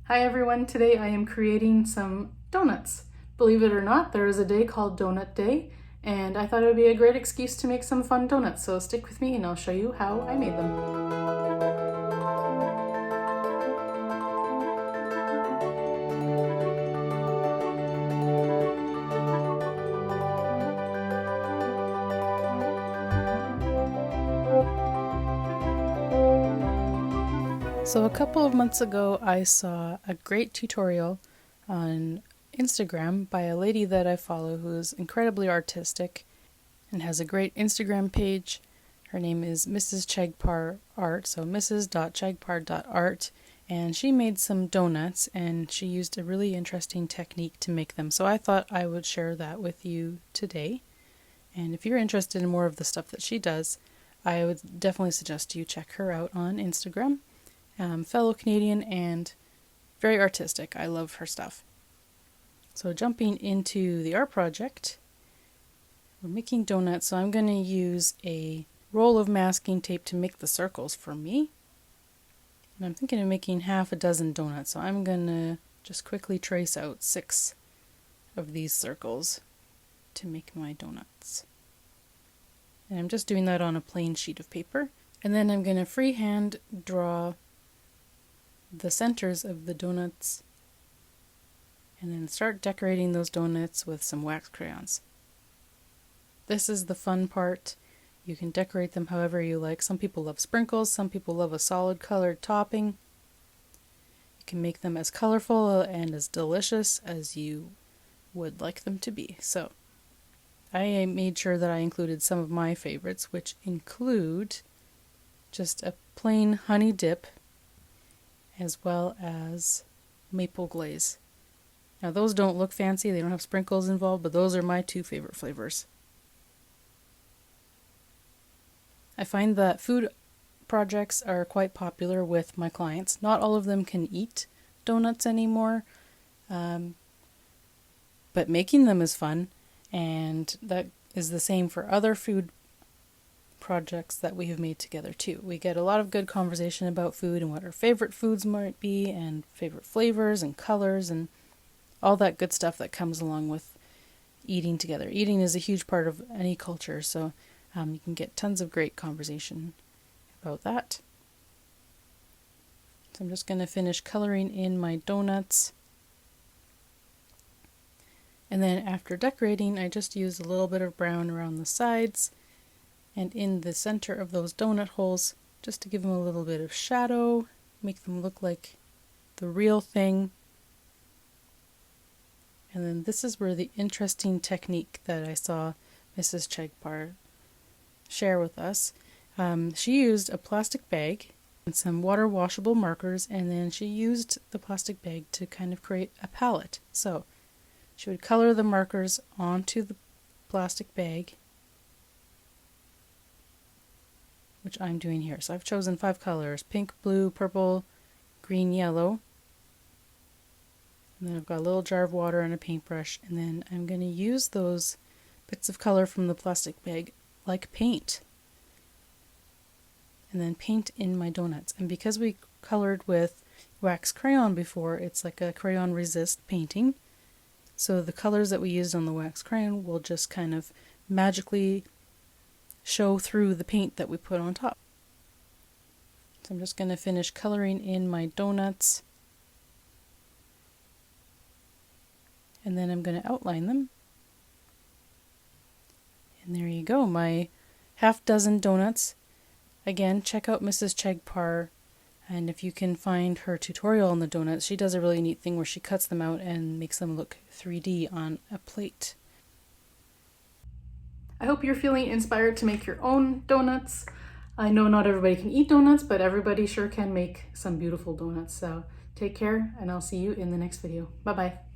Hi everyone, today I am creating some donuts. Believe it or not, there is a day called Donut Day, and I thought it would be a great excuse to make some fun donuts, so stick with me and I'll show you how I made them. So a couple of months ago, I saw a great tutorial on Instagram by a lady that I follow who is incredibly artistic and has a great Instagram page. Her name is Mrs. Chegpar Art, so mrs.chegpar.art, and she made some donuts and she used a really interesting technique to make them. So I thought I would share that with you today. And if you're interested in more of the stuff that she does, I would definitely suggest you check her out on Instagram. Fellow Canadian and very artistic. I love her stuff. So jumping into the art project, we're making donuts, so I'm going to use a roll of masking tape to make the circles for me. And I'm thinking of making half a dozen donuts, so I'm going to just quickly trace out 6 of these circles to make my donuts. And I'm just doing that on a plain sheet of paper. And then I'm going to freehand draw the centers of the donuts and then start decorating those donuts with some wax crayons. This is the fun part. You can decorate them however you like. Some people love sprinkles, some people love a solid colored topping. You can make them as colorful and as delicious as you would like them to be. So I made sure that I included some of my favorites, which include just a plain honey dip as well as maple glaze. Now those don't look fancy, they don't have sprinkles involved, but those are my 2 favorite flavors. I find that food projects are quite popular with my clients. Not all of them can eat donuts anymore, but making them is fun, and that is the same for other food projects that we have made together too. We get a lot of good conversation about food and what our favorite foods might be and favorite flavors and colors and all that good stuff that comes along with eating together. Eating is a huge part of any culture, so you can get tons of great conversation about that. So I'm just going to finish coloring in my donuts. And then after decorating, I just use a little bit of brown around the sides and in the center of those donut holes, just to give them a little bit of shadow, make them look like the real thing. And then this is where the interesting technique that I saw Mrs. Chegpar share with us. She used a plastic bag and some water washable markers, and then she used the plastic bag to kind of create a palette. So she would color the markers onto the plastic bag, which I'm doing here. So I've chosen 5 colors: pink, blue, purple, green, yellow. And then I've got a little jar of water and a paintbrush, and then I'm going to use those bits of color from the plastic bag like paint. And then paint in my donuts. And because we colored with wax crayon before, it's like a crayon resist painting. So the colors that we used on the wax crayon will just kind of magically show through the paint that we put on top. So I'm just going to finish coloring in my donuts, and then I'm going to outline them. And there you go, my half dozen donuts. Again, check out Mrs. Chegpar, and if you can find her tutorial on the donuts, she does a really neat thing where she cuts them out and makes them look 3D on a plate. I hope you're feeling inspired to make your own donuts. I know not everybody can eat donuts, but everybody sure can make some beautiful donuts. So take care, and I'll see you in the next video. Bye-bye.